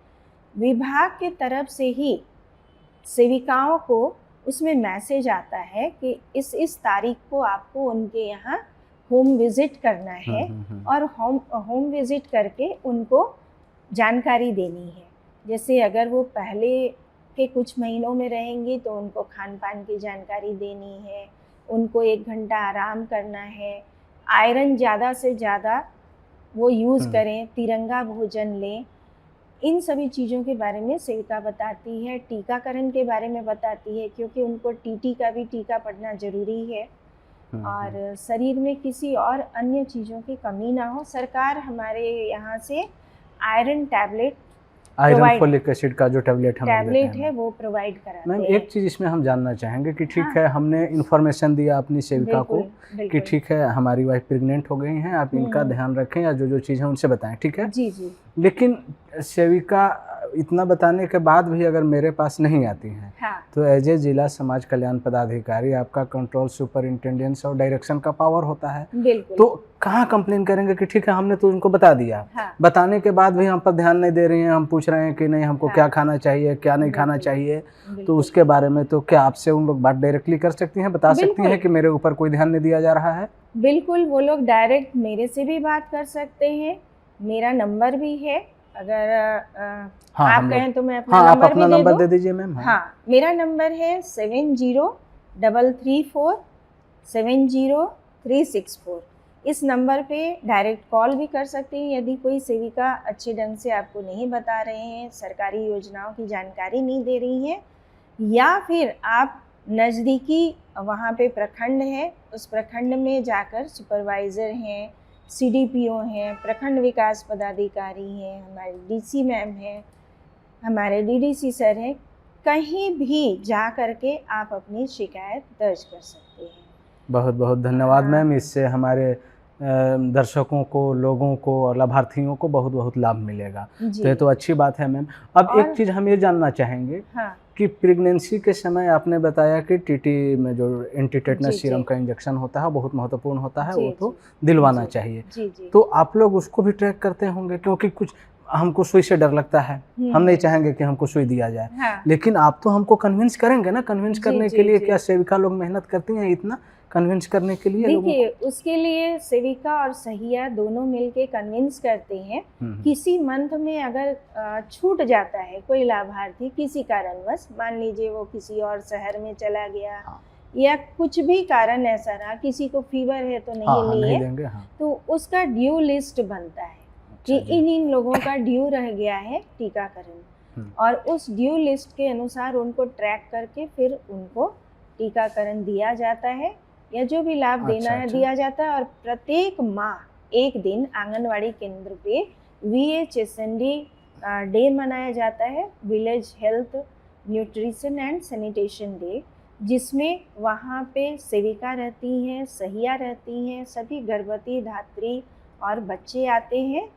विभाग के तरफ से ही सेविकाओं को उसमें मैसेज आता है कि इस तारीख को आपको उनके यहाँ होम विजिट करना है और होम विजिट करके उनको जानकारी देनी है। जैसे अगर वो पहले के कुछ महीनों में रहेंगी तो उनको खान पान की जानकारी देनी है, उनको 1 घंटा आराम करना है, आयरन ज़्यादा से ज़्यादा वो यूज़ करें, तिरंगा भोजन लें, इन सभी चीज़ों के बारे में सेविका बताती है। टीकाकरण के बारे में बताती है क्योंकि उनको टीटी का भी टीका पड़ना ज़रूरी है और शरीर में किसी और अन्य चीज़ों की कमी ना हो। सरकार हमारे यहाँ से iron tablet iron Provide- folic acid का जो टैबलेट हम लोग देते टैबलेट हैं है वो प्रोवाइड कराते मैम। हैं। एक चीज़ इसमें हम जानना चाहेंगे कि ठीक हाँ। है, हमने इन्फॉर्मेशन दिया अपनी सेविका को बिल्कुल कि बिल्कुल। ठीक है हमारी वाइफ प्रेग्नेंट हो गई हैं, आप इनका ध्यान रखें या जो जो चीज़ है उनसे बताएं, ठीक है। जी जी। लेकिन सेविका इतना बताने के बाद भी अगर मेरे पास नहीं आती हैं, हाँ तो एज ए जिला समाज कल्याण पदाधिकारी आपका कंट्रोल, सुपरिंटेंडेंस और डायरेक्शन का पावर होता है, बिल्कुल। तो कहाँ कंप्लेन करेंगे कि ठीक है हमने तो उनको बता दिया, हाँ बताने के बाद भी हम पर ध्यान नहीं दे रही हैं, हम पूछ रहे हैं कि नहीं हमको हाँ। क्या खाना चाहिए क्या नहीं खाना बिल्कुल, चाहिए, तो बिल्कुल। उसके बारे में तो क्या आपसे उन लोग बात डायरेक्टली कर सकती हैं, बता सकती बिल्कुल। हैं कि मेरे ऊपर कोई ध्यान नहीं दिया जा रहा है? बिल्कुल, वो लोग डायरेक्ट मेरे से भी बात कर सकते हैं, मेरा नंबर भी है। अगर हाँ, आप हम लोग कहें तो मैं अपना हाँ आप नंबर अपना भी दे नंबर दूं। दे दीजिए मैम। हाँ, मेरा नंबर है 7033470364। इस नंबर पे डायरेक्ट कॉल भी कर सकते हैं यदि कोई सेविका अच्छे ढंग से आपको नहीं बता रहे हैं, सरकारी योजनाओं की जानकारी नहीं दे रही हैं, या फिर आप नज़दीकी वहाँ पे प्रखंड है, उस प्रखंड में जाकर सुपरवाइज़र हैं, सीडीपीओ हैं, प्रखंड विकास पदाधिकारी हैं, हमारे डीसी मैम हैं, हमारे डीडीसी सर हैं, कहीं भी जा करके आप अपनी शिकायत दर्ज कर सकते हैं। बहुत बहुत धन्यवाद हाँ। मैम, इससे हमारे दर्शकों को, लोगों को और लाभार्थियों को बहुत बहुत लाभ मिलेगा, तो ये जी। तो अच्छी बात है मैम। अब एक और चीज़ हम ये जानना चाहेंगे हाँ कि प्रेगनेंसी के समय आपने बताया कि टीटी में जो एंटी टेटनस जी सीरम जी का इंजेक्शन होता है बहुत महत्वपूर्ण होता है, जी वो तो जी दिलवाना जी चाहिए, जी जी। तो आप लोग उसको भी ट्रैक करते होंगे, क्योंकि कुछ हमको सुई से डर लगता है, हम नहीं चाहेंगे कि हमको सुई दिया जाए, हाँ लेकिन आप तो हमको कन्विंस करेंगे ना, कन्विंस जी करने के जी लिए जी। क्या सेविका लोग मेहनत करती हैं इतना कन्विंस करने के लिए लोगों देखिए, को? उसके लिए सेविका और सहिया दोनों मिलके कन्विंस करते हैं। किसी मंथ में अगर छूट जाता है कोई लाभार्थी किसी कारणवश, मान लीजिए वो किसी और शहर में चला गया, हाँ। या कुछ भी कारण ऐसा रहा, किसी को फीवर है तो हाँ नहीं हाँ नहीं लिए, देंगे, हाँ। तो उसका ड्यू लिस्ट बनता है कि अच्छा जी। इन लोगों का ड्यू रह गया है टीकाकरण, और उस ड्यू लिस्ट के अनुसार उनको ट्रैक करके फिर उनको टीकाकरण दिया जाता है, या जो भी लाभ देना है अच्छा। दिया जाता है। और प्रत्येक माह एक दिन आंगनवाड़ी केंद्र पे VHSND डे मनाया जाता है, village health nutrition and sanitation day, जिसमें वहाँ पे सेविका रहती हैं, सहिया रहती हैं, सभी गर्भवती धात्री और बच्चे आते हैं,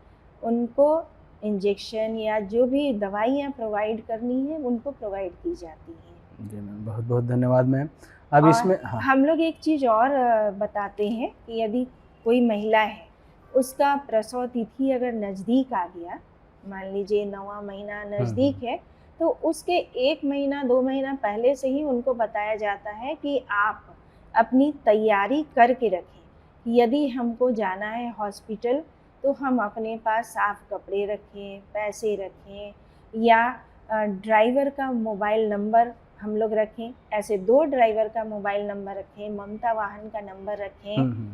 उनको इंजेक्शन या जो भी दवाइयाँ प्रोवाइड करनी है उनको प्रोवाइड की जाती हैं। जी मैम, बहुत बहुत धन्यवाद मैम। अब और इसमें हाँ हम लोग एक चीज़ और बताते हैं कि यदि कोई महिला है, उसका प्रसव तिथि अगर नज़दीक आ गया, मान लीजिए 9वां महीना नज़दीक है, तो उसके 1 महीना 2 महीना पहले से ही उनको बताया जाता है कि आप अपनी तैयारी करके रखें कि यदि हमको जाना है हॉस्पिटल तो हम अपने पास साफ कपड़े रखें, पैसे रखें, या ड्राइवर का मोबाइल नंबर हम लोग रखें, ऐसे 2 ड्राइवर का मोबाइल नंबर रखें, ममता वाहन का नंबर रखें,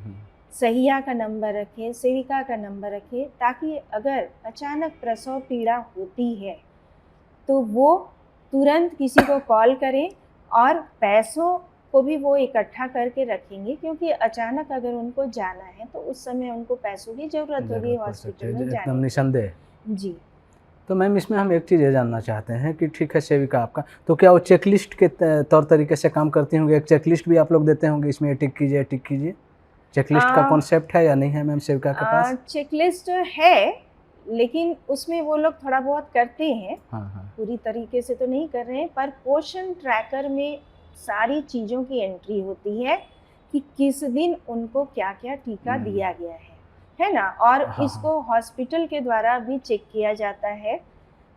सहिया का नंबर रखें, सेविका का नंबर रखें, ताकि अगर अचानक प्रसव पीड़ा होती है तो वो तुरंत किसी को कॉल करें, और पैसों को भी वो इकट्ठा करके रखेंगे, क्योंकि अचानक अगर उनको जाना है तो उस समय उनको पैसों की ज़रूरत होगी हॉस्पिटल में एकदम जाने की। निसंदेह। जी। तो मैम इसमें हम एक चीज़ ये जानना चाहते हैं कि ठीक है सेविका आपका, तो क्या वो चेकलिस्ट के तौर तरीके से काम करती होंगी? एक चेकलिस्ट भी आप लोग देते होंगे, इसमें ये टिक कीजिए टिक कीजिए, चेकलिस्ट का कॉन्सेप्ट है या नहीं है मैम सेविका के पास? चेकलिस्ट है, लेकिन उसमें वो लोग थोड़ा बहुत करते हैं, हाँ। पूरी तरीके से तो नहीं कर रहे हैं, पर पोषण ट्रैकर में सारी चीज़ों की एंट्री होती है कि किस दिन उनको क्या क्या टीका दिया गया है ना। और हाँ। इसको हॉस्पिटल के द्वारा भी चेक किया जाता है,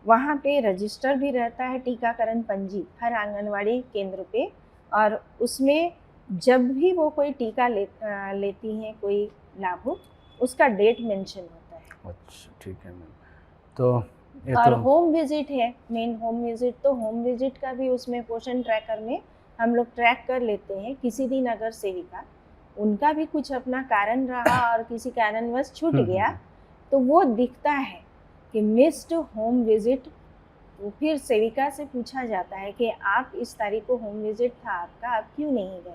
वहाँ पे रजिस्टर भी रहता है टीकाकरण पंजी हर आंगनवाड़ी केंद्र पे, और उसमें जब भी वो कोई टीका लेती हैं कोई लाभुक, उसका डेट मेंशन होता है। अच्छा ठीक है मैम। तो और होम विजिट है, मेन होम विजिट, तो होम विजिट का भी उसमें पोषण ट्रैकर में हम लोग ट्रैक कर लेते हैं। किसी दिन अगर सेविका उनका भी कुछ अपना कारण रहा और किसी कारणवश छूट गया, तो वो दिखता है कि मिस्ड होम विजिट, तो फिर सेविका से पूछा जाता है कि आप इस तारीख को होम विजिट था आपका, आप क्यों नहीं गए,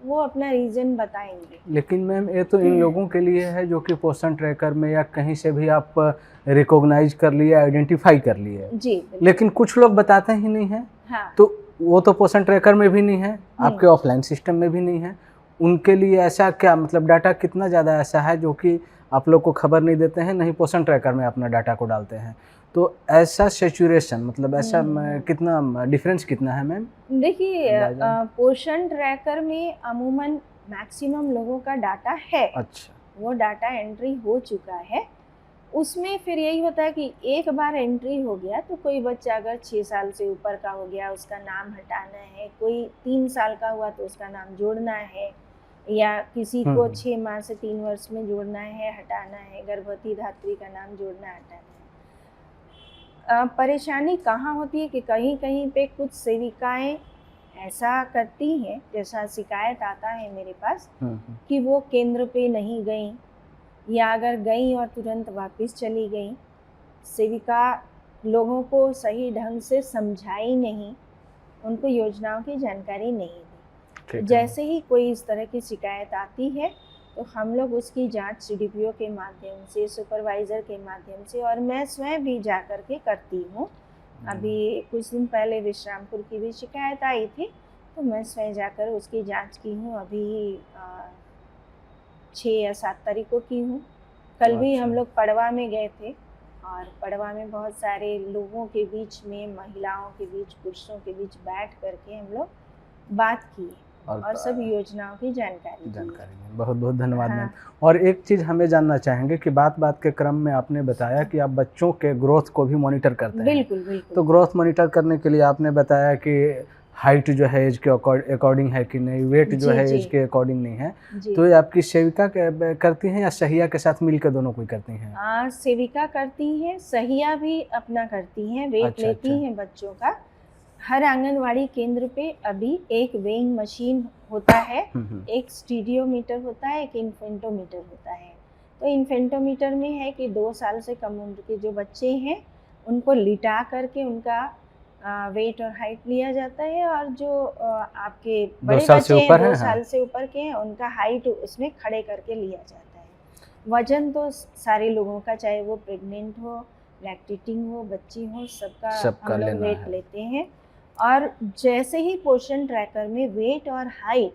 वो अपना रीज़न बताएंगे। लेकिन मैम ये तो इन लोगों के लिए है जो कि पोषण ट्रैकर में या कहीं से भी आप रिकॉग्नाइज कर लिए, आइडेंटिफाई कर लिए, जी बिल्कुल। लेकिन कुछ लोग बताते ही नहीं हैं। हाँ तो वो तो पोषण ट्रैकर में भी नहीं है, आपके ऑफलाइन सिस्टम में भी नहीं है। उनके लिए ऐसा क्या मतलब डाटा कितना ज़्यादा ऐसा है जो कि आप लोग को खबर नहीं देते हैं, नहीं पोषण ट्रैकर में अपना डाटा को डालते हैं? तो ऐसा सैचुरेशन मतलब ऐसा कितना डिफरेंस कितना है मैम? देखिए अंदाज़ा? पोषण ट्रैकर में अमूमन मैक्सिमम लोगों का डाटा है, अच्छा। वो डाटा एंट्री हो चुका है। उसमें फिर यही होता है कि एक बार एंट्री हो गया तो कोई बच्चा अगर 6 साल से ऊपर का हो गया उसका नाम हटाना है, कोई 3 साल का हुआ तो उसका नाम जोड़ना है, या किसी को 6 माह से 3 वर्ष में जोड़ना है, हटाना है, गर्भवती धात्री का नाम जोड़ना हटाना है। परेशानी कहाँ होती है कि कहीं कहीं पे कुछ सेविकाएं ऐसा करती हैं, जैसा शिकायत आता है मेरे पास कि वो केंद्र पे नहीं गई, या अगर गई और तुरंत वापस चली गई, सेविका लोगों को सही ढंग से समझाई नहीं, उनको योजनाओं की जानकारी नहीं दी। जैसे ही कोई इस तरह की शिकायत आती है तो हम लोग उसकी जांच सीडीपीओ के माध्यम से, सुपरवाइज़र के माध्यम से, और मैं स्वयं भी जा कर के करती हूँ। अभी कुछ दिन पहले विश्रामपुर की भी शिकायत आई थी तो मैं स्वयं जाकर उसकी जांच की हूँ। अभी 6 या 7 तारीख को की हूँ। कल भी हम लोग पड़वा में गए थे और पड़वा में बहुत सारे लोगों के बीच में, महिलाओं के बीच, पुरुषों के बीच बैठ करके हम लोग बात की और सब योजनाओं की जानकारी दी। बहुत बहुत धन्यवाद मैम। और एक चीज़ हमें जानना चाहेंगे कि बात के क्रम में आपने बताया कि आप बच्चों के ग्रोथ को भी मॉनिटर करते हैं। बिल्कुल बिल्कुल। तो ग्रोथ मॉनिटर करने के लिए आपने बताया कि हाइट जो है एज के अकॉर्डिंग है कि नहीं, वेट जो है एज के अकॉर्डिंग नहीं है, तो ये आपकी सेविका करती हैं या सहिया के साथ मिलकर दोनों कोई करती हैं? सेविका करती हैं, सहिया भी अपना करती हैं, वेट लेती हैं बच्चों का। हर आंगनवाड़ी केंद्र पे अभी एक वेइंग मशीन होता है, एक स्टीडियोमीटर होता है, एक इन्फेंटोमीटर होता है। तो इन्फेंटोमीटर में है कि 2 साल से कम उम्र के जो बच्चे हैं उनको लिटा करके उनका वेट और हाइट लिया जाता है, और जो आपके बड़े बच्चे हैं 2 साल से ऊपर के हैं उनका हाइट उसमें खड़े करके लिया जाता है। वजन तो सारे लोगों का, चाहे वो प्रेग्नेंट हो, लैक्टेटिंग हो, बच्ची हो, सबका हम लोग वेट लेते हैं। और जैसे ही पोषण ट्रैकर में वेट और हाइट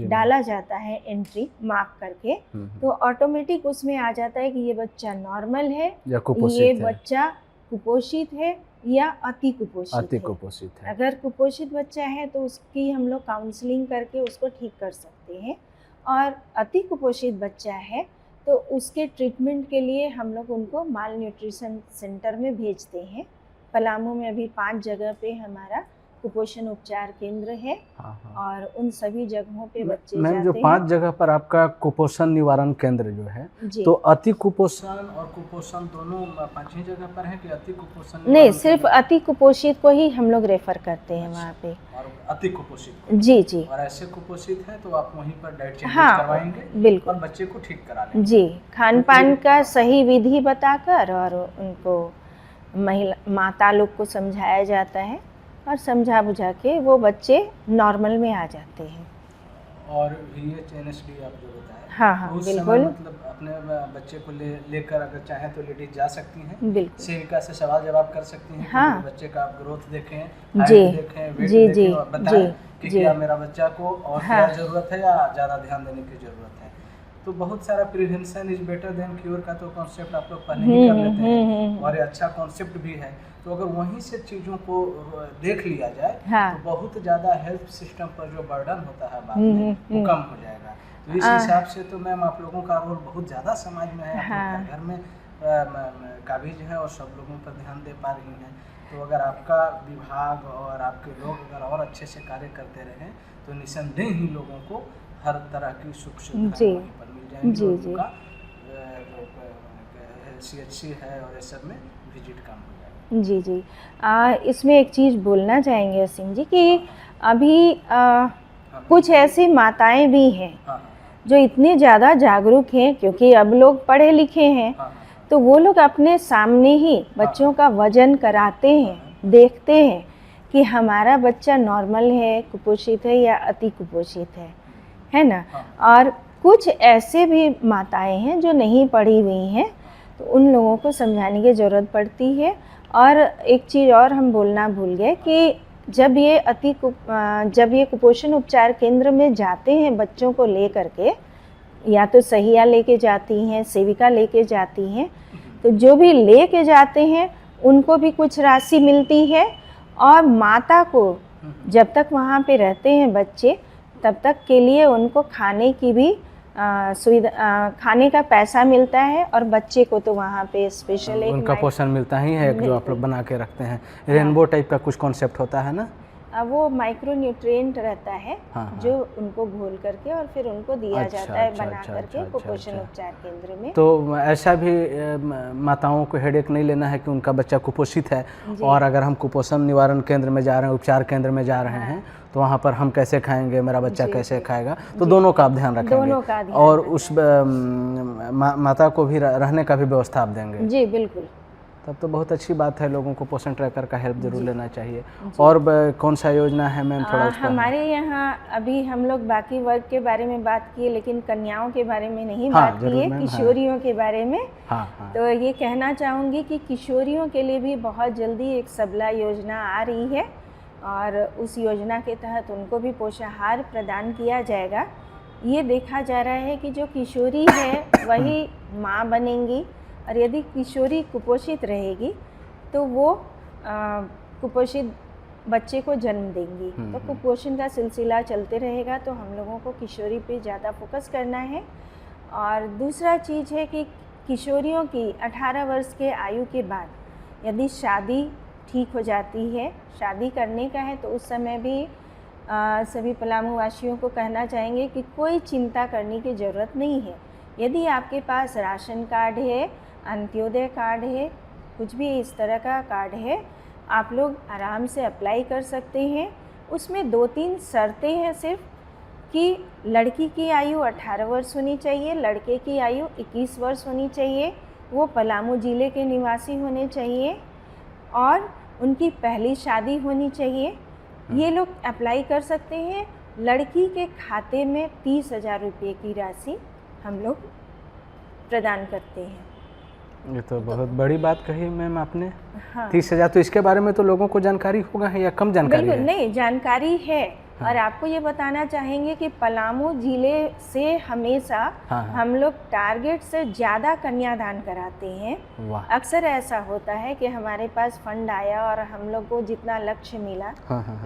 डाला जाता है एंट्री माप करके, तो ऑटोमेटिक उसमें आ जाता है कि ये बच्चा नॉर्मल है, ये बच्चा कुपोषित है या अति कुपोषित है। अगर कुपोषित बच्चा है तो उसकी हम लोग काउंसलिंग करके उसको ठीक कर सकते हैं, और अति कुपोषित बच्चा है तो उसके ट्रीटमेंट के लिए हम लोग उनको माल न्यूट्रिशन सेंटर में भेजते हैं। पलामू में अभी 5 जगह पे हमारा कुपोषण उपचार केंद्र है, और उन सभी जगहों पे बच्चे जाते हैं। जो 5 जगह पर आपका कुपोषण निवारण केंद्र जो है, तो अति कुपोषण और कुपोषण दोनों 5 ही जगह पर है कि अति कुपोषण? नहीं, सिर्फ अति कुपोषित को ही हम लोग रेफर करते हैं वहाँ पे। और अति कुपोषित को? जी। और ऐसे कुपोषित है तो आप वहीं पर डाइट चेंज करवाएंगे? बिल्कुल। और बच्चे को ठीक करा लेंगे? जी, खान पान का सही विधि बताकर और उनको माता लोग को समझाया जाता है, और समझा बुझा के वो बच्चे नॉर्मल में आ जाते हैं। और VHNSD आप जो बताएं, हाँ उस बिल्कुल, मतलब अपने बच्चे को लेकर अगर चाहें तो लेडीज जा सकती हैं, बिल्कुल, सेविका से सवाल जवाब कर सकती हैं। हाँ, बच्चे का आप ग्रोथ देखें, जी देखें, वेट देखें, और बताएं कि क्या मेरा बच्चा को और क्या जरूरत है या ज़्यादा ध्यान देने की जरूरत है। तो बहुत सारा prevention is better than cure का तो कॉन्सेप्ट आप लोग पहले ही कर लेते हैं, और ये अच्छा कॉन्सेप्ट भी है। तो अगर वहीं से चीज़ों को देख लिया जाए तो बहुत ज़्यादा हेल्थ सिस्टम पर जो बर्डन होता है बाद में वो कम हो जाएगा। तो इस हिसाब से तो मैम आप लोगों का रोल बहुत ज़्यादा समाज में है, आप घर में काबिज है और सब लोगों पर ध्यान दे पा रही हैं। तो अगर आपका विभाग और आपके लोग अगर और अच्छे से कार्य करते रहें तो निसंदेह ही लोगों को हर तरह की सुख सुविधा वहीं पर मिल जाएंगी। उनका CHC है और ये सब में विजिट कम हो जाएगा। जी। इसमें एक चीज़ बोलना चाहेंगे असीम जी कि अभी कुछ ऐसी माताएं भी हैं जो इतने ज़्यादा जागरूक हैं, क्योंकि अब लोग पढ़े लिखे हैं, तो वो लोग अपने सामने ही बच्चों का वजन कराते हैं, देखते हैं कि हमारा बच्चा नॉर्मल है, कुपोषित है या अति कुपोषित है है ना। और कुछ ऐसे भी माताएं हैं जो नहीं पढ़ी हुई हैं, तो उन लोगों को समझाने की ज़रूरत पड़ती है। और एक चीज़ और हम बोलना भूल गए कि जब ये कुपोषण उपचार केंद्र में जाते हैं बच्चों को ले करके, या तो सहिया लेके जाती हैं, सेविका लेके जाती हैं, तो जो भी लेके जाते हैं उनको भी कुछ राशि मिलती है, और माता को जब तक वहाँ पे रहते हैं बच्चे तब तक के लिए उनको खाने की भी सुविधा, खाने का पैसा मिलता है, और बच्चे को तो वहाँ पे स्पेशल एक उनका पोषण मिलता ही है, एक जो आप लोग बना के रखते हैं रेनबो टाइप का कुछ कॉन्सेप्ट होता है ना। वो माइक्रो न्यूट्रिएंट रहता है, हाँ, जो उनको घोल करके और फिर उनको दिया जाता है बना करके कुपोषण उपचार केंद्र में। तो ऐसा भी माताओं को हेडेक नहीं लेना है कि उनका बच्चा कुपोषित है, और अगर हम कुपोषण निवारण केंद्र में जा रहे हैं, उपचार केंद्र में जा रहे हैं, तो वहाँ पर हम कैसे खाएंगे, मेरा बच्चा कैसे खाएगा, तो दोनों का आप ध्यान रखेंगे, और उस माता को भी रहने का भी व्यवस्था आप देंगे। जी बिल्कुल। तब तो बहुत अच्छी बात है, लोगों को पोषण ट्रैकर का हेल्प जरूर लेना चाहिए। और कौन सा योजना है मैम, थोड़ा उस पर? हमारे यहाँ अभी हम लोग बाकी वर्ग के बारे में बात किए, लेकिन कन्याओं के बारे में नहीं बात की है, किशोरियों के बारे में। तो ये कहना चाहूँगी कि किशोरियों के लिए भी बहुत जल्दी एक सबला योजना आ रही है, और उस योजना के तहत उनको भी पोषाहार प्रदान किया जाएगा। ये देखा जा रहा है कि जो किशोरी है वही माँ बनेंगी, और यदि किशोरी कुपोषित रहेगी तो वो कुपोषित बच्चे को जन्म देंगी। तो कुपोषण का सिलसिला चलते रहेगा, तो हम लोगों को किशोरी पे ज़्यादा फोकस करना है। और दूसरा चीज़ है कि किशोरियों की 18 वर्ष के आयु के बाद यदि शादी ठीक हो जाती है, शादी करने का है, तो उस समय भी सभी पलामू वासियों को कहना चाहेंगे कि कोई चिंता करने की ज़रूरत नहीं है। यदि आपके पास राशन कार्ड है, अंत्योदय कार्ड है, कुछ भी इस तरह का कार्ड है, आप लोग आराम से अप्लाई कर सकते हैं। उसमें 2-3 शर्तें हैं सिर्फ, कि लड़की की आयु 18 वर्ष होनी चाहिए, लड़के की आयु 21 वर्ष होनी चाहिए, वो पलामू ज़िले के निवासी होने चाहिए, और उनकी पहली शादी होनी चाहिए। ये लोग अप्लाई कर सकते हैं। लड़की के खाते में 30,000 रुपये की राशि हम लोग प्रदान करते हैं। ये तो बहुत बड़ी बात कही मैम आपने। हाँ। 30,000, तो इसके बारे में तो लोगों को जानकारी होगा है या कम जानकारी है? बिल्कुल नहीं, जानकारी है। हाँ। और आपको ये बताना चाहेंगे कि पलामू जिले से हमेशा हम लोग टारगेट से ज़्यादा कन्यादान कराते हैं। अक्सर ऐसा होता है कि हमारे पास फंड आया और हम लोग को जितना लक्ष्य मिला,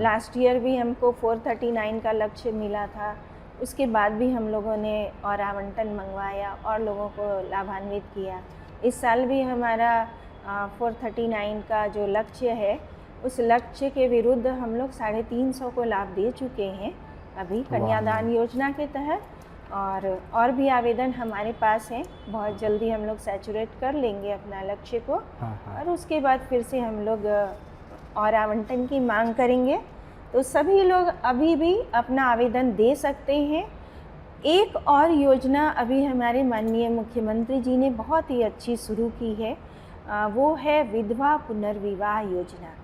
लास्ट ईयर भी हमको 439 का लक्ष्य मिला था, उसके बाद भी हम लोगों ने और आवंटन मंगवाया और लोगों को लाभान्वित किया। इस साल भी हमारा 439 का जो लक्ष्य है, उस लक्ष्य के विरुद्ध हम लोग 350 को लाभ दे चुके हैं अभी कन्यादान योजना के तहत, और भी आवेदन हमारे पास हैं। बहुत जल्दी हम लोग सैचुरेट कर लेंगे अपना लक्ष्य को, और उसके बाद फिर से हम लोग और आवंटन की मांग करेंगे। तो सभी लोग अभी भी अपना आवेदन दे सकते हैं। एक और योजना अभी हमारे माननीय मुख्यमंत्री जी ने बहुत ही अच्छी शुरू की है, वो है विधवा पुनर्विवाह योजना।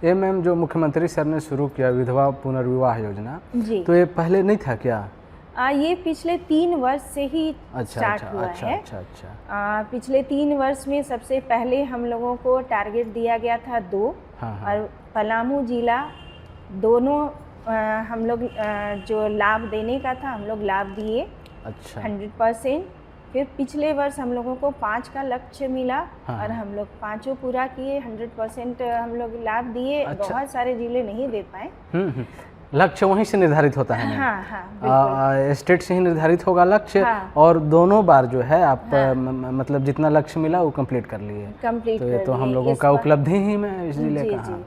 ये मैम जो मुख्यमंत्री सर ने शुरू किया विधवा पुनर्विवाह योजना जी, तो ये पहले नहीं था क्या? ये पिछले 3 वर्ष से ही स्टार्ट हुआ है। पिछले 3 वर्ष में सबसे पहले हम लोगों को टारगेट दिया गया था 2, और पलामू जिला दोनों हम लोग जो लाभ देने का था हम लोग लाभ दिए 100%। फिर पिछले वर्ष हम लोगों को 5 का लक्ष्य मिला, और हम लोग 5 पूरा किए, 100% हम लोग लाभ दिए। बहुत सारे जिले नहीं दे पाए। लक्ष्य वहीं से निर्धारित होता है? स्टेट से ही निर्धारित होगा लक्ष्य। और दोनों बार जो है आप मतलब जितना लक्ष्य मिला वो कंप्लीट कर लिए। तो ये तो हम लोगों का उपलब्धि ही में इस जिले का।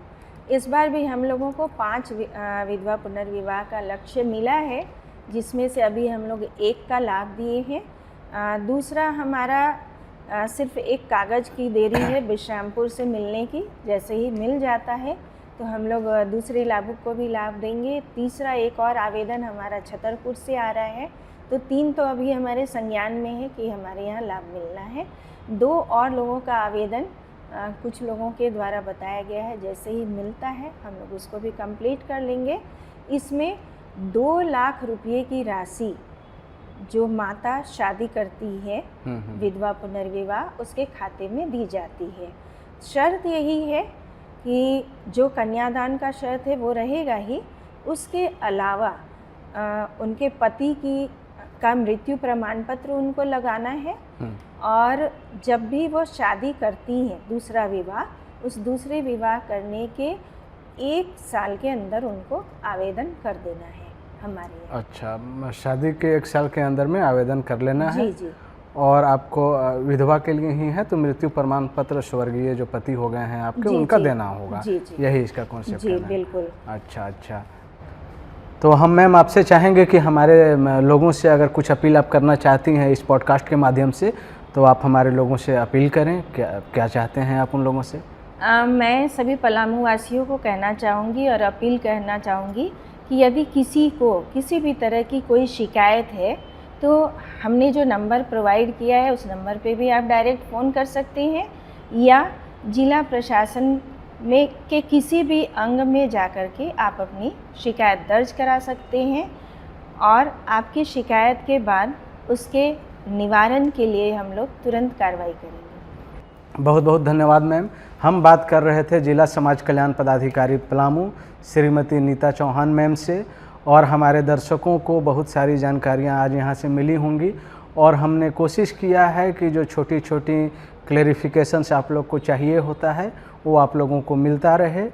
इस बार भी हम लोगों को 5 विधवा पुनर्विवाह का लक्ष्य मिला है, जिसमें से अभी हम लोग 1 का लाभ दिए हैं। दूसरा हमारा सिर्फ एक कागज़ की देरी है बिश्रामपुर से मिलने की, जैसे ही मिल जाता है तो हम लोग दूसरे लाभुक को भी लाभ देंगे। तीसरा एक और आवेदन हमारा छतरपुर से आ रहा है, तो 3 तो अभी हमारे संज्ञान में है कि हमारे यहाँ लाभ मिलना है। 2 और लोगों का आवेदन कुछ लोगों के द्वारा बताया गया है, जैसे ही मिलता है हम लोग उसको भी कंप्लीट कर लेंगे। इसमें 2 लाख रुपये की राशि जो माता शादी करती है विधवा पुनर्विवाह उसके खाते में दी जाती है। शर्त यही है कि जो कन्यादान का शर्त है वो रहेगा ही, उसके अलावा उनके पति का मृत्यु प्रमाण पत्र उनको लगाना है और जब भी वो शादी करती हैं दूसरा विवाह, उस दूसरे विवाह करने के 1 साल के अंदर उनको आवेदन कर देना है हमारे यहाँ। अच्छा, शादी के 1 साल के अंदर में आवेदन कर लेना है। जी जी। और आपको विधवा के लिए ही है तो मृत्यु प्रमाण पत्र स्वर्गीय जो पति हो गए हैं आपके उनका देना होगा। जी जी। यही इसका कॉन्सेप्ट है। जी बिल्कुल। अच्छा। तो हम मैम आपसे चाहेंगे कि हमारे लोगों से अगर कुछ अपील आप करना चाहती हैं इस पॉडकास्ट के माध्यम से, तो आप हमारे लोगों से अपील करें। क्या चाहते हैं आप उन लोगों से? मैं सभी पलामू वासियों को कहना चाहूँगी और अपील करना चाहूँगी कि यदि किसी को किसी भी तरह की कोई शिकायत है तो हमने जो नंबर प्रोवाइड किया है उस नंबर पे भी आप डायरेक्ट फ़ोन कर सकते हैं या जिला प्रशासन में के किसी भी अंग में जाकर के आप अपनी शिकायत दर्ज करा सकते हैं और आपकी शिकायत के बाद उसके निवारण के लिए हम लोग तुरंत कार्रवाई करेंगे। बहुत बहुत धन्यवाद मैम। हम बात कर रहे थे जिला समाज कल्याण पदाधिकारी पलामू श्रीमती नीता चौहान मैम से, और हमारे दर्शकों को बहुत सारी जानकारियां आज यहाँ से मिली होंगी और हमने कोशिश किया है कि जो छोटी छोटी क्लेरिफिकेशंस आप लोग को चाहिए होता है वो आप लोगों को मिलता रहे।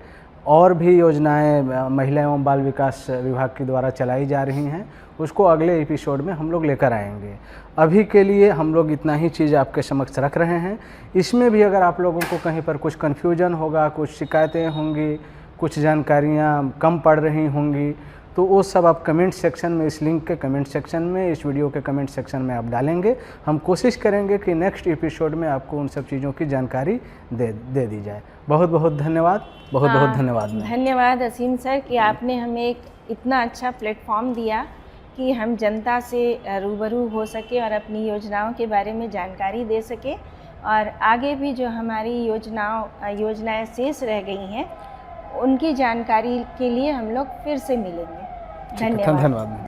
और भी योजनाएं महिला एवं बाल विकास विभाग के द्वारा चलाई जा रही हैं, उसको अगले एपिसोड में हम लोग लेकर आएंगे। अभी के लिए हम लोग इतना ही चीज़ आपके समक्ष रख रहे हैं। इसमें भी अगर आप लोगों को कहीं पर कुछ कन्फ्यूजन होगा, कुछ शिकायतें होंगी, कुछ जानकारियाँ कम पड़ रही होंगी, तो वो सब आप कमेंट सेक्शन में, इस लिंक के कमेंट सेक्शन में, इस वीडियो के कमेंट सेक्शन में आप डालेंगे। हम कोशिश करेंगे कि नेक्स्ट एपिसोड में आपको उन सब चीज़ों की जानकारी दे दी जाए। बहुत बहुत धन्यवाद। बहुत धन्यवाद। धन्यवाद असीम सर कि आपने हमें एक इतना अच्छा प्लेटफॉर्म दिया कि हम जनता से रूबरू हो सके और अपनी योजनाओं के बारे में जानकारी दे सके, और आगे भी जो हमारी योजनाएं शेष रह गई हैं उनकी जानकारी के लिए हम लोग फिर से मिलेंगे। धन्यवाद।